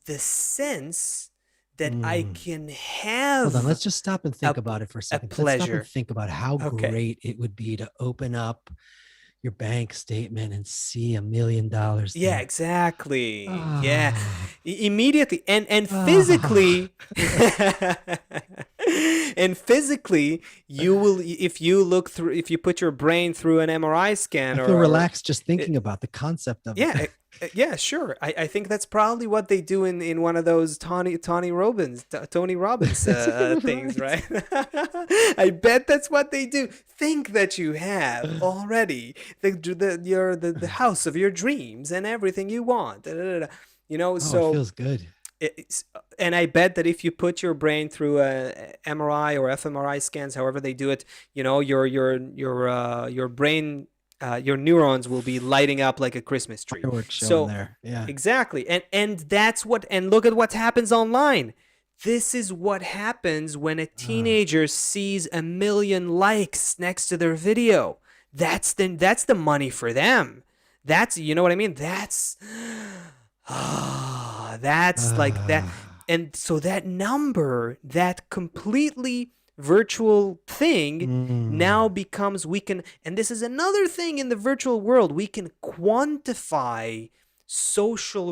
the sense that I Mm. can Hold on. have Let's just stop and a, think about it for a a second. Let's stop and pleasure. think about how Okay. great it would be to open up your bank statement and see $1 million Yeah, there. exactly. Yeah. Ah, Immediately and ah. physically and physically you will, if you put your brain through an MRI I scan feel or relaxed just thinking it, about the concept of it. yeah, Yeah, sure. I think that's probably what they do in one of those Tony Robbins things, Right. right? I bet that's what they do. Think that you have already the house of your dreams and everything you want. Da, da, da, da. You know, Oh, it so feels good. it's, and I bet that if you put your brain through a MRI or fMRI scans, however they do it, you know, your brain, your neurons will be lighting up like a Christmas tree. Fireworks show in So there. Yeah. exactly, and that's what. And look at what happens online. This is what happens when a Uh, teenager sees 1 million likes next to their video. That's the money for them. That's, you know what I mean. That's like that. uh, And so that number, that completely virtual thing, now mm, becomes, we can, and this is another thing in the virtual world, we can quantify social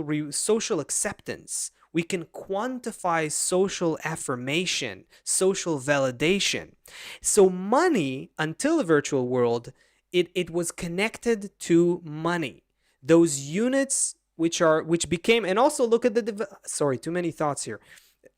acceptance. We can quantify social affirmation, social validation. So money, until the virtual world, it was connected to money. Those units which became, and also look at sorry, too many thoughts here.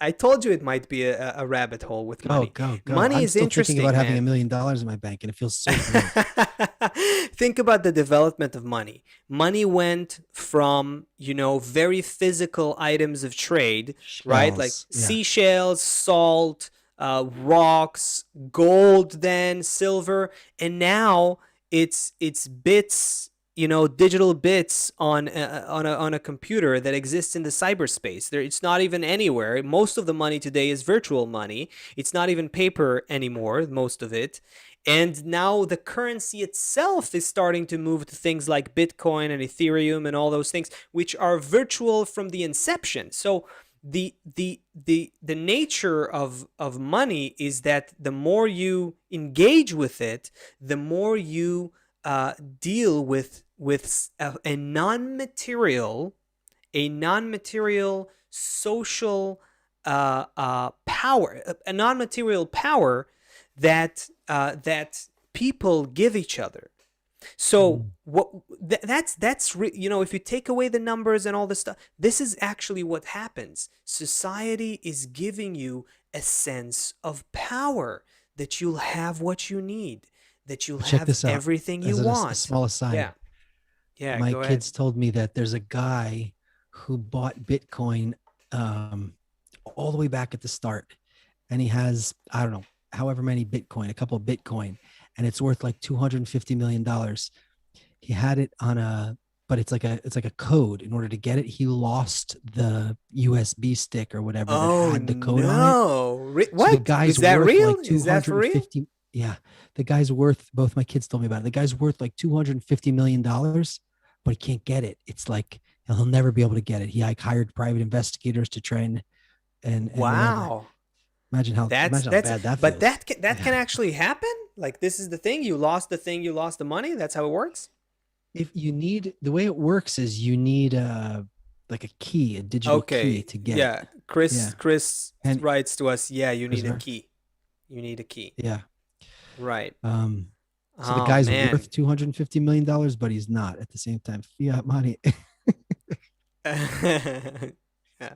I told you it might be a rabbit hole with go, money. go, go. Money I'm is still thinking about interesting, having man. $1 million in my bank, and it feels so good. Think about the development of money. Money went from, very physical items of trade, right? Like Shells. Yeah. seashells, salt, rocks, gold, then silver, and now it's bits, digital bits on a computer that exists in the cyberspace. It's not even anywhere. Most of the money today is virtual money. It's not even paper anymore, most of it. And now the currency itself is starting to move to things like Bitcoin and Ethereum and all those things, which are virtual from the inception. So the nature of money is that the more you engage with it, the more you deal with a non-material social power, a non-material power that people give each other. So Mm. if you take away the numbers and all this stuff, this is actually what happens. Society is giving you a sense of power, that you'll have what you need, that you'll But check have this out everything you as a want. small Yeah. aside. Yeah, My go ahead. kids told me that there's a guy who bought Bitcoin um, all the way back at the start, and he has, I don't know, however many Bitcoin, a couple of Bitcoin, and it's worth like $250 million. He had it on a, but it's like a code. In order to get it, he lost the USB stick or whatever that Oh had the code on it. no. So the What? Is guy's that worth real? like Is that for real? 250. Yeah, the guy's worth, both my kids told me about it. The guy's worth like $250 million, but he can't get it. It's like he'll never be able to get it. He like hired private investigators to try and whatever. Wow. That's Imagine how that's bad that but feels. that can Yeah. actually happen? Like, this is the thing, you lost the thing, you lost the money? That's how it works? If you need, the way it works is you need like a key, a digital key Okay. to get it. Yeah. Chris Yeah. Chris And writes to us, yeah, you need a Christopher. key. You need a key. Yeah. Right. So the Oh guy's worth man. $250 million, but he's not at the same time. Fiat money. Yeah.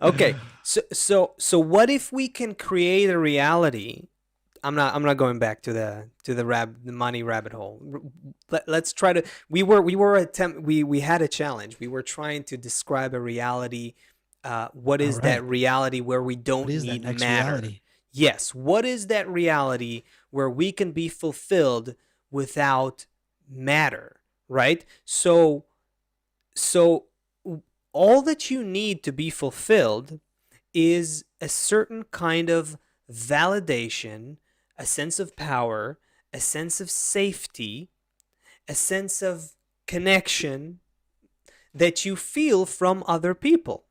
Okay. So what if we can create a reality? I'm not going back to the money rabbit hole. Let's try to, we had a challenge. We were trying to describe a reality. What All is that right. reality where we What don't is that need next matter? reality? Yes, what is that reality where we can be fulfilled without matter, right? So all that you need to be fulfilled is a certain kind of validation, a sense of power, a sense of safety, a sense of connection that you feel from other people.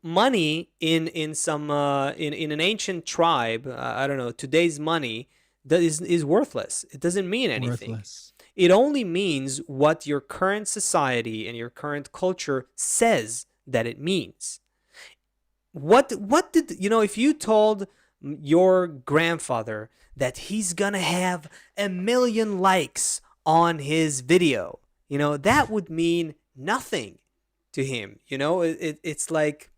Money in an ancient tribe, I don't know, today's money that is worthless. It doesn't mean anything. Worthless. It only means what your current society and your current culture says that it means. What did if you told your grandfather that he's gonna have 1 million likes on his video, that would mean nothing to him. It's like,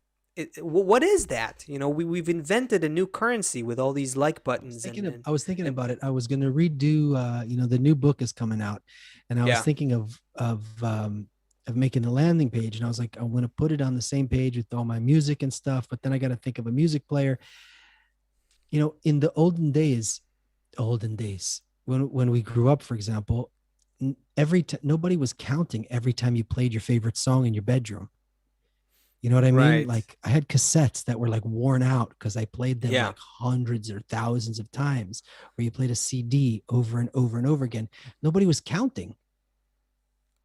what is that? We've invented a new currency with all these like buttons I was thinking and about it. I was going to redo. The new book is coming out, and I was yeah. thinking of making a landing page, and I was like, I want to put it on the same page with all my music and stuff. But then I got to think of a music player. In the olden days when we grew up, for example, nobody was counting every time you played your favorite song in your bedroom. You know what I mean? Right. Like I had cassettes that were like worn out because I played them Yeah. like hundreds or thousands of times, where you played a CD over and over and over again. Nobody was counting.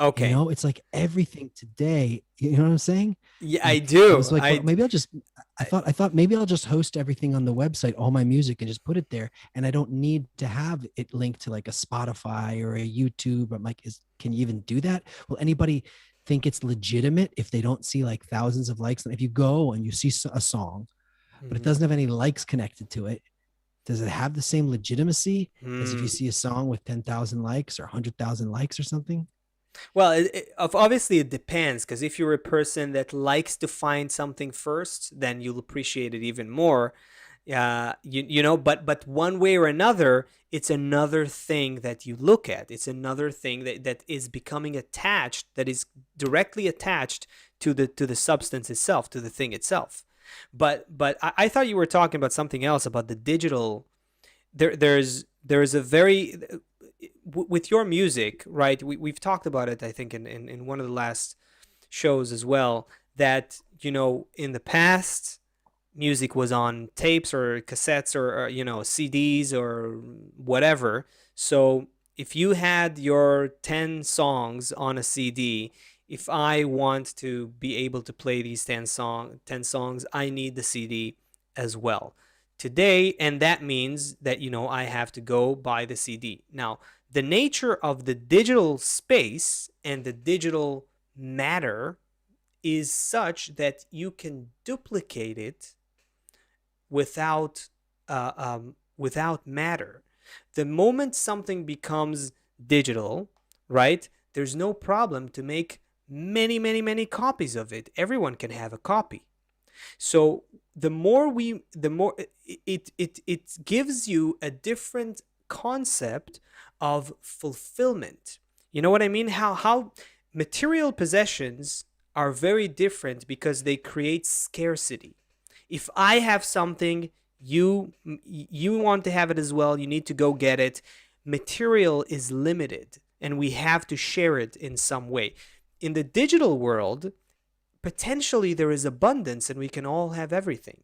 Okay. It's like everything today. You know what I'm saying? Yeah, I Like I was do. like, well, maybe I'll just. I thought maybe I'll just host everything on the website, all my music, and just put it there, and I don't need to have it linked to like a Spotify or a YouTube. I'm like, can you even do that? Will anybody think it's legitimate if they don't see like thousands of likes? And if you go and you see a song, but it Mhm. doesn't have any likes connected to it, does it have the same legitimacy as if you Hmm. see a song with 10,000 likes or 100,000 likes or something? Well, obviously it depends, because if you're a person that likes to find something first, then you'll appreciate it even more. But one way or another, it's another thing that you look at. It's another thing that is becoming attached, that is directly attached to the substance itself, to the thing itself. But I thought you were talking about something else, about the digital. There's a very, with your music, right? We've talked about it, I think, in one of the last shows as well, that in the past, music was on tapes or cassettes or CDs or whatever. So if you had your 10 songs on a CD, if I want to be able to play these 10 songs, I need the CD as well today. And that means that I have to go buy the CD. Now, the nature of the digital space and the digital matter is such that you can duplicate it without matter. The moment something becomes digital, right? There's no problem to make many, many, many copies of it. Everyone can have a copy. So the more it gives you a different concept of fulfillment. You know what I mean? How material possessions are very different because they create scarcity. If I have something, you want to have it as well, you need to go get it. Material is limited and we have to share it in some way. In the digital world, potentially there is abundance and we can all have everything.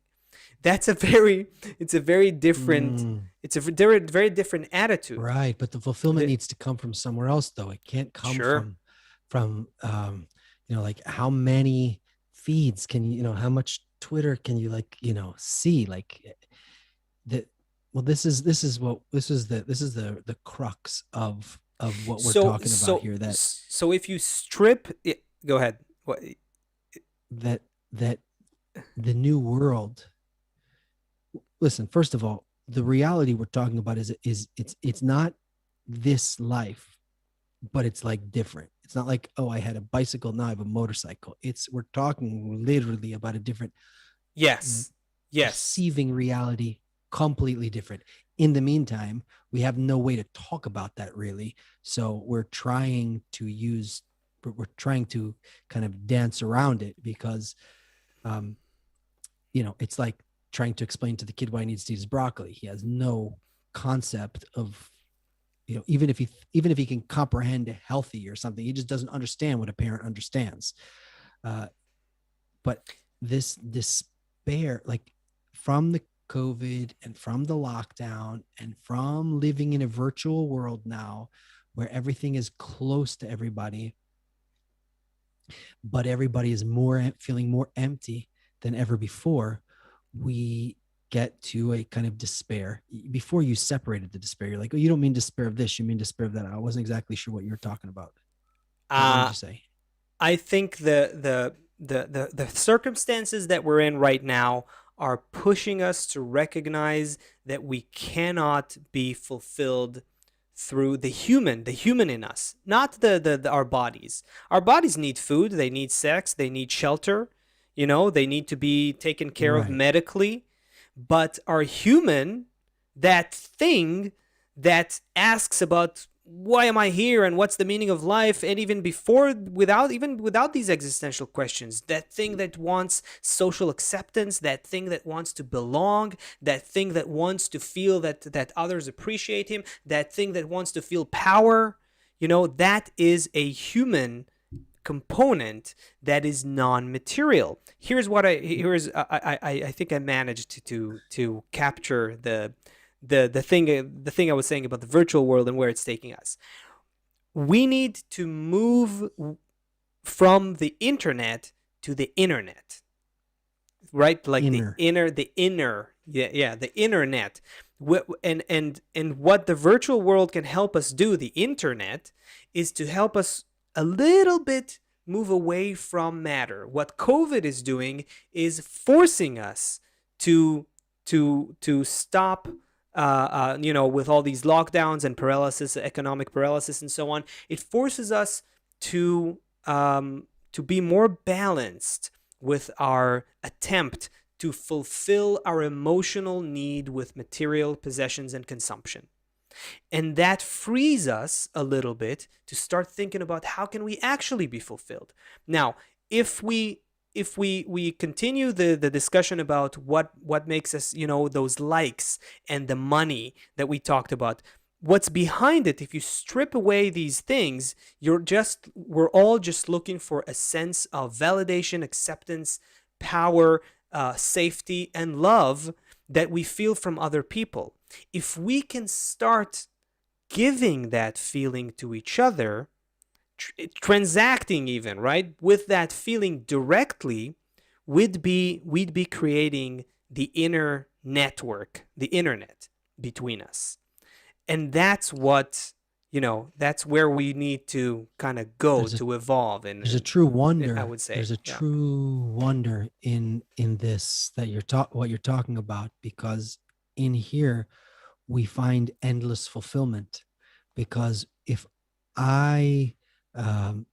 That's a very it's a very different Mm. it's a very, very different attitude. Right, but the fulfillment The, needs to come from somewhere else, though. It can't come sure. from like how many feeds can how much Twitter can you see like that. Well, this is the crux of what we're So talking about so here. That so if you strip it, go ahead. What? that that the new world. Listen, first of all, the reality we're talking about is it's not this life, but it's like different. It's not like, oh, I had a bicycle, now I have a motorcycle. We're talking literally about a different Yes. Yes. perceiving reality, completely different. In the meantime, we have no way to talk about that really. So we're trying to kind of dance around it because um, it's like trying to explain to the kid why he needs to eat his broccoli. He has no concept of even if he can comprehend healthy or something, he just doesn't understand what a parent understands. uh, but this despair, like from the COVID and from the lockdown and from living in a virtual world now where everything is close to everybody, but everybody is feeling more empty than ever before, we get to a kind of despair. Before you separated the despair, you're like, oh, you don't mean despair of this, you mean despair of that. I wasn't exactly sure what you were talking about. What did Uh you say? I think the circumstances that we're in right now are pushing us to recognize that we cannot be fulfilled through the human in us, not our bodies. Our bodies need food, they need sex, they need shelter, they need to be taken care of Right. medically. But our human, that thing that asks about why am I here and what's the meaning of life, and even before, without these existential questions, that thing that wants social acceptance, that thing that wants to belong, that thing that wants to feel that others appreciate him, that thing that wants to feel power, that is a human component that is non-material. I think I managed to capture the thing I was saying about the virtual world and where it's taking us. We need to move from the internet to the internet, right? Like Inner. the internet. And what the virtual world can help us do, the internet, is to help us a little bit move away from matter. What COVID is doing is forcing us to stop, with all these lockdowns and paralysis, economic paralysis, and so on. It forces us to to be more balanced with our attempt to fulfill our emotional need with material possessions and consumption. And that frees us a little bit to start thinking about how can we actually be fulfilled. Now, if we continue the discussion about what makes us, those likes and the money that we talked about, what's behind it, if you strip away these things, we're all just looking for a sense of validation, acceptance, power, safety, and love that we feel from other people. If we can start giving that feeling to each other, transacting even, right, with that feeling directly, we'd be creating the inner network, the internet between us. And that's where we need to kind of go There's a to evolve. there's a true I wonder. would say, There's a yeah. true wonder in this that what you're talking about, because in here we find endless fulfillment. Because if I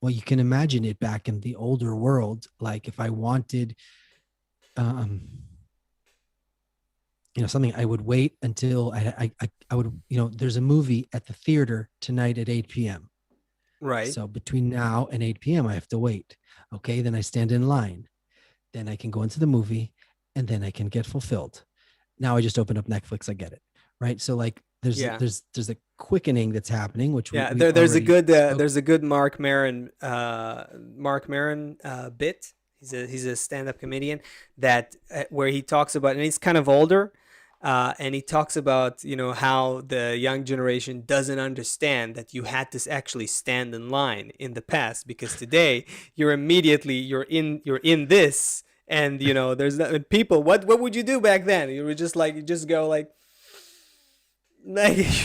well, you can imagine it back in the older world, like if I wanted um something, I would wait until I would, there's a movie at the theater tonight at 8 p.m. Right. So between now and 8 p.m. I have to wait. Okay, then I stand in line, then I can go into the movie, and then I can get fulfilled. Now I just open up Netflix, I get it. Right. So like there's Yeah. there's a quickening that's happening, which we, Yeah, we already spoke. there's a good Mark Maron bit. He's a stand-up comedian that where he talks about, and he's kind of older, and he talks about, how the young generation doesn't understand that you had to actually stand in line in the past, because today you're in this, and there's not, people, what would you do back then? You were just like, you just go like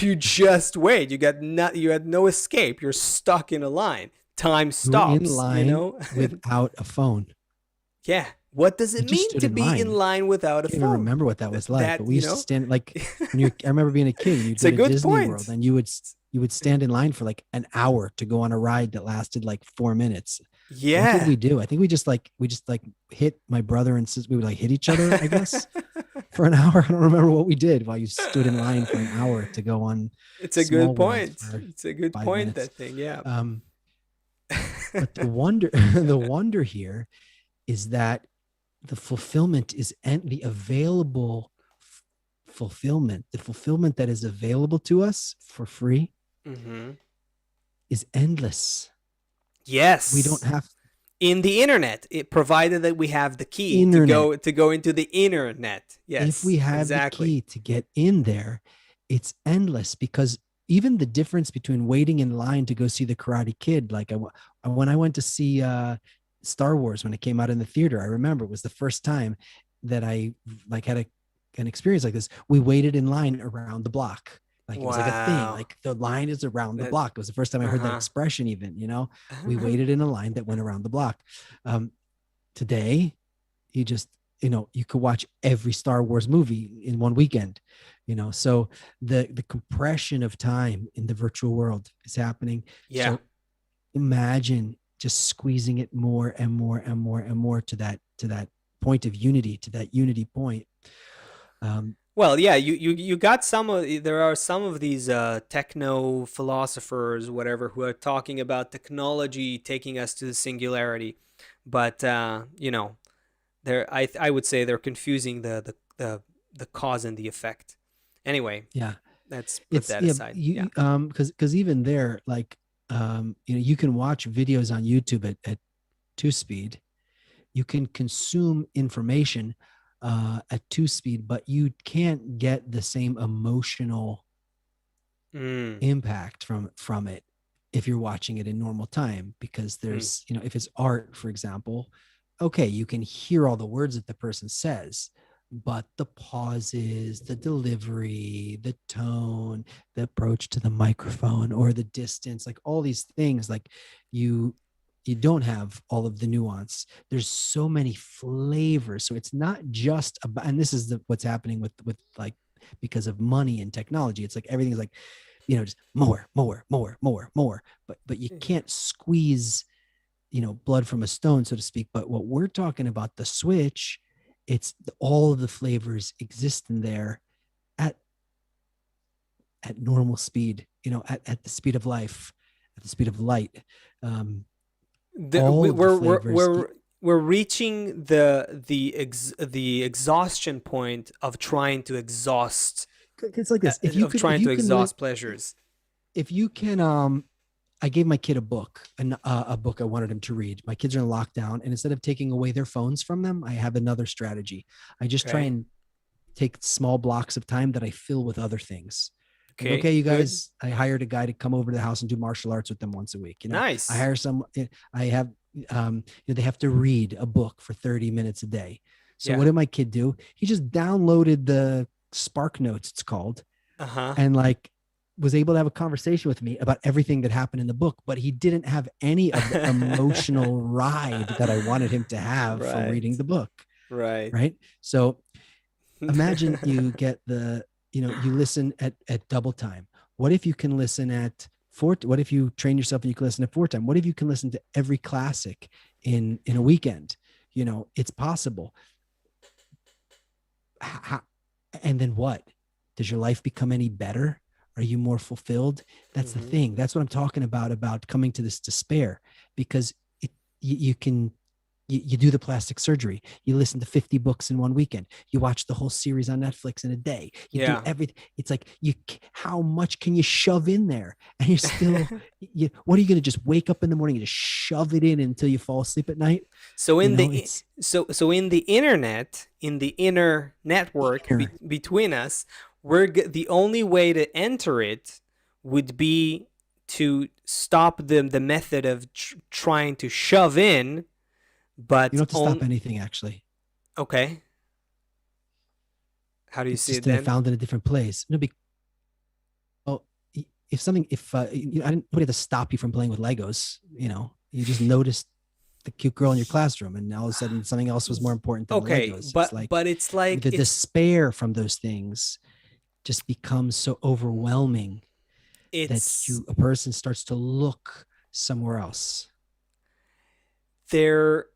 you just wait. You had no escape. You're stuck in a line. Time You were in stops, line without a phone. Yeah. What does You it just mean stood to in be in line. line without a Can't even phone? remember what that was like, but That, we used to stand like when you. I remember being a kid, and you'd it's go a to good Disney World, point. and you would stand in line for like an hour to go on a ride that lasted like 4 minutes. What did Yeah. we do? I think we just hit my brother and sister. We would like hit each other, I guess, for an hour. I don't remember what we did while you stood in line for an hour to go on It's a good Small World point. for It's a good five point, minutes. that thing. Yeah. Um, but the wonder, the wonder here is that the fulfillment is and the available fulfillment, the fulfillment that is available to us for free Mm-hmm. is endless. We don't Yes. have In the internet, provided that we have the key to internet. go into the internet. If Yes, we have the exactly. key to get in there, it's endless, because even the difference between waiting in line to go see the Karate Kid, like when I went to see Star Wars when it came out in the theater, I remember it was the first time that I like had an experience like this. We waited in line around the block. Like it was like a thing. Wow. Like the line is around the That. block. It was the first time I heard that Uh expression. Even we huh. waited in a line that went around the block. Um, Today, you just you could watch every Star Wars movie in one weekend. So the compression of time in the virtual world is happening. Yeah. So imagine just squeezing it more and more and more and more to that point of unity, to that unity point. um, Well, yeah, you got some of there are some of these techno philosophers, whatever, who are talking about technology taking us to the singularity, but I would say they're confusing the cause and the effect. Anyway, yeah, let's put it's that yeah, aside. Yeah. you because even there, like, you can watch videos on YouTube at two speed. You can consume information at two speed, but you can't get the same emotional Mm, impact from it if you're watching it in normal time, because mm, there's, if it's art, for example, okay, you can hear all the words that the person says, but the pauses, the delivery, the tone, the approach to the microphone, or the distance, like all these things, like you you don't have all of the nuance. There's so many flavors, so it's not just about, and this is what's happening with like, because of money and technology, it's like everything is like, just more, more, more, more, more. But you mhm. can't squeeze, blood from a stone, so to speak. But what we're talking about, the switch, it's all of the flavors exist in there at normal speed, at the speed of life, at the speed of light. Um, The, we, all of the flavors. we're reaching the exhaustion point of trying to exhaust It's like this. If you can, pleasures. if you can, I gave my kid a book, a book I wanted him to read. My kids are in lockdown, and instead of taking away their phones from them, I have another strategy. I just try Okay. and take small blocks of time that I fill with other things. Like, okay, Okay. you Good. guys, I hired a guy to come over to the house and do martial arts with them once a week. I Nice. hire some, I have, they have to read a book for 30 minutes a day. So Yeah. what did my kid do? He just downloaded the Spark Notes, it's called, Uh huh. and like was able to have a conversation with me about everything that happened in the book, but he didn't have any of the emotional ride that I wanted him to have from Right. reading the book. Right. Right. So imagine you get you listen at double time. What if you can listen at four? What if you train yourself and you can listen at four time? What if you can listen to every classic in a weekend? It's possible. How, and then what? Does your life become any better? Are you more fulfilled? That's the Hmm. thing. That's what I'm talking about coming to this despair, because you can, you do the plastic surgery, you listen to 50 books in one weekend, you watch the whole series on Netflix in a day, you do Yeah. everything. It's like, how much can you shove in there? And you're still, what are you going to just wake up in the morning and just shove it in until you fall asleep at night? So It's in the internet, in the inner network inner. between us, the only way to enter it would be to stop the method of trying to shove in, You but don't have to stop on anything, actually. okay. How do you It's see just it then? found in a different place. No, well, if I didn't, nobody had to stop you from playing with Legos. You just noticed the cute girl in your classroom, and all of a sudden something else was more important than the Okay, Legos. It's but like it's like the it's despair from those things just becomes so overwhelming that it's a person starts to look somewhere else. there.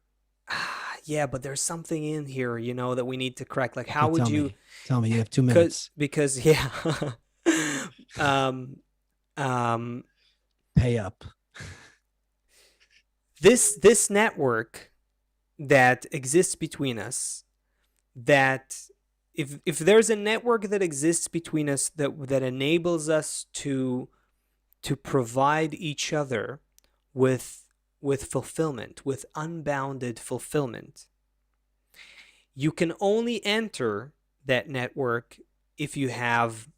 Yeah, but there's something in here, that we need to correct. Like, Okay, how would tell you? me. Tell me, you have 2 minutes. Because yeah. um um Pay up. this network that exists between us, that if there's a network that exists between us that enables us to provide each other with fulfillment, with unbounded fulfillment, you can only enter that network if you have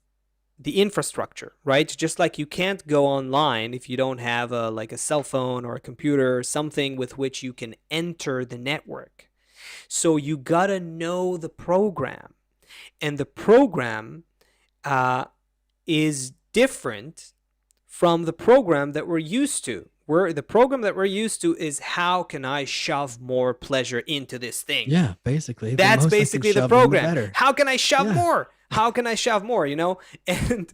the infrastructure, right? Just like you can't go online if you don't have a cell phone or a computer or something with which you can enter the network. So you gotta know the program, and the program uh, is different from the program that we're used to. The program that we're used to is, how can I shove more pleasure into this thing? Yeah, basically, the That's most I can basically the shove in, the program. better. How can I shove Yeah. more? How can I shove more, you know? And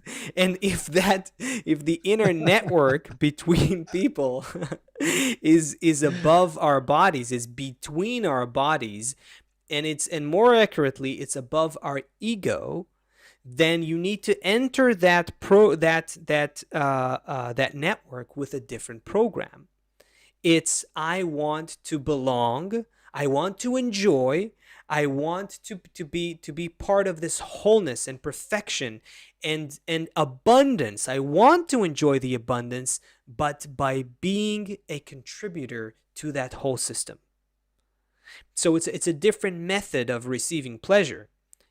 if the inner network between people is above our bodies, is between our bodies, and more accurately, it's above our ego, then you need to enter that network with a different program. It's I want to belong, I want to enjoy, I want to be part of this wholeness and perfection and abundance. I want to enjoy the abundance, but by being a contributor to that whole system. So it's a different method of receiving pleasure.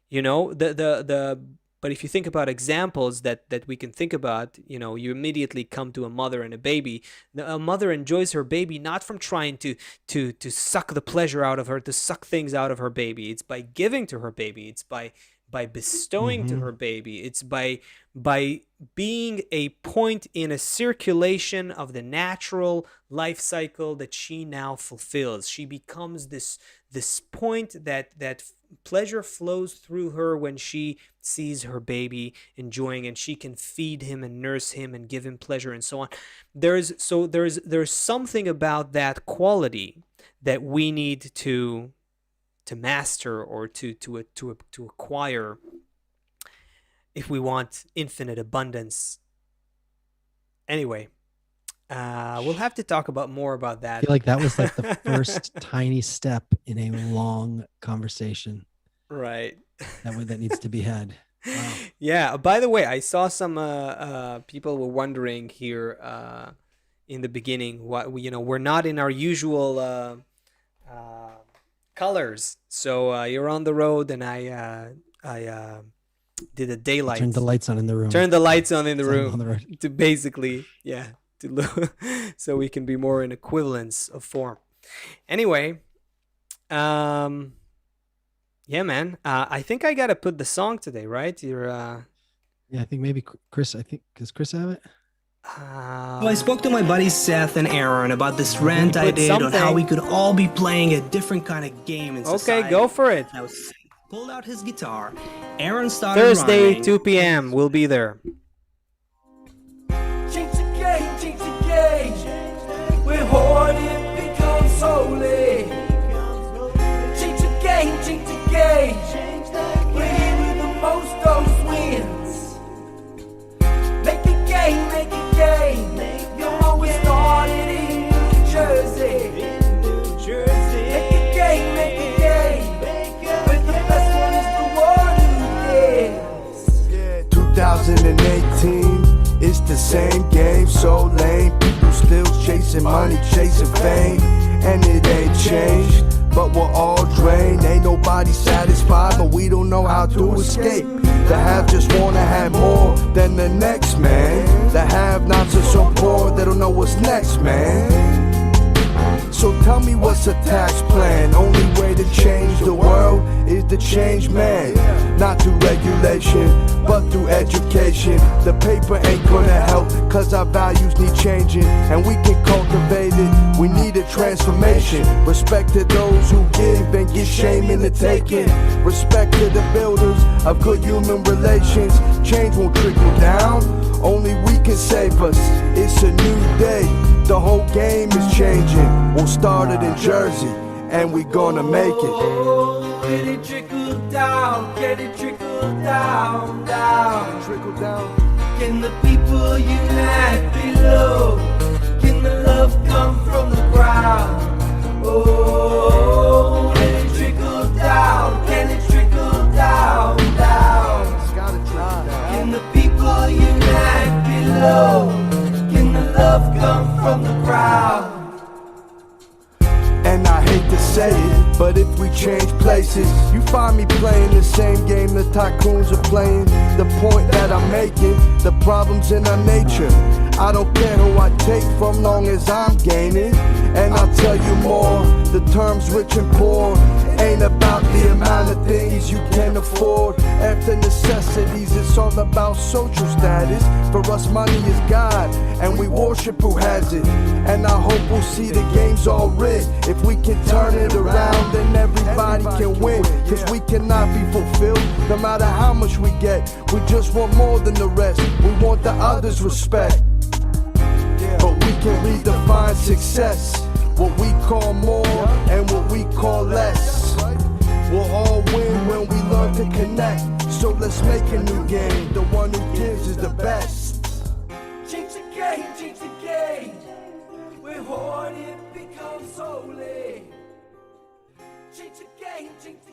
You know, the but if you think about examples that we can think about, you know, you immediately come to a mother and a baby. A mother enjoys her baby not from trying to suck the pleasure out of her, to suck things out of her baby. It's by giving to her baby. It's by bestowing to Mm-hmm. her baby. It's by being a point in a circulation of the natural life cycle that she now fulfills. She becomes this point that pleasure flows through her when she sees her baby enjoying, and she can feed him and nurse him and give him pleasure and so on. There's something about that quality that we need to master, or to acquire, if we want infinite abundance. Anyway, we'll have to talk about more about I that. feel like that was like the first tiny step in a long conversation Right. that needs to be had. Wow. Yeah. By the way, I saw some people were wondering here in the beginning what we, we're not in our usual colors. So you're on the road, and I did a daylight. Turn the lights on in the room. Turn the lights on in the So I'm room on the road. to basically, yeah, to look, so we can be more in equivalence of form. Anyway, yeah, man. I think I gotta put the song today, right? You're Yeah, I think maybe Chris. I think does Chris have it? Well, I spoke to my buddies Seth and Aaron about this rant I put did on how something. we could all be playing a different kind of game in society. Okay, go for it. Now, Seth pulled out his guitar. Aaron started Thursday, rhyming. 2 p.m. We'll be there. Change the game, change the game. We're hoarding, becomes holy. Change the game, change the game. We're here with the most those wins. Make a game, make a game. You know we started in New Jersey. Make a game, make a game. But the best one is the one who gives. 2018, it's the same game, so lame. People still chasing money, chasing fame, and it ain't changed. But we're all drained, ain't nobody satisfied, but we don't know how to escape. The have just wanna have more than the next man. The have-nots are so poor, they don't know what's next, man. So tell me what's a tax plan? Only way to change the world is to change man. Not through regulation, but through education. The paper ain't gonna help, cause our values need changing. And we can cultivate it, we need a transformation. Respect to those who give and get shame in the taking. Respect to the builders of good human relations. Change won't trickle down, only we can save us. It's a new day, the whole game is changing. We'll start it in Jersey, and we gonna make it. Oh, let it trickle down, get it trickle down, down. Trickle down. Can the people unite below? Can the love come from the ground? Oh, let it trickle down, can it trickle down, down? It's gotta trickle down. Can the people unite below? Can the love come from the ground? And I hate to say it, but if we change places, you find me playing the same game the tycoons are playing. The point that I'm making, the problems in our nature. I don't care who I take from, long as I'm gaining. And I'll tell you more, the the terms rich and poor ain't about the amount of things you can afford. After necessities, it's all about social status. For us, money is God, and we worship who has it. And I hope we'll see the game's all rigged. If we can turn it around, then everybody can win. Cause we cannot be fulfilled, no matter how much we get. We just want more than the rest. We want the others' respect. But we can redefine success. What we call more and what we call less. We'll all win when we learn to connect. So let's make a new game. The one who gives is the best. Change the game, change the game. We're hoarding becomes holy. Change the game, change the game.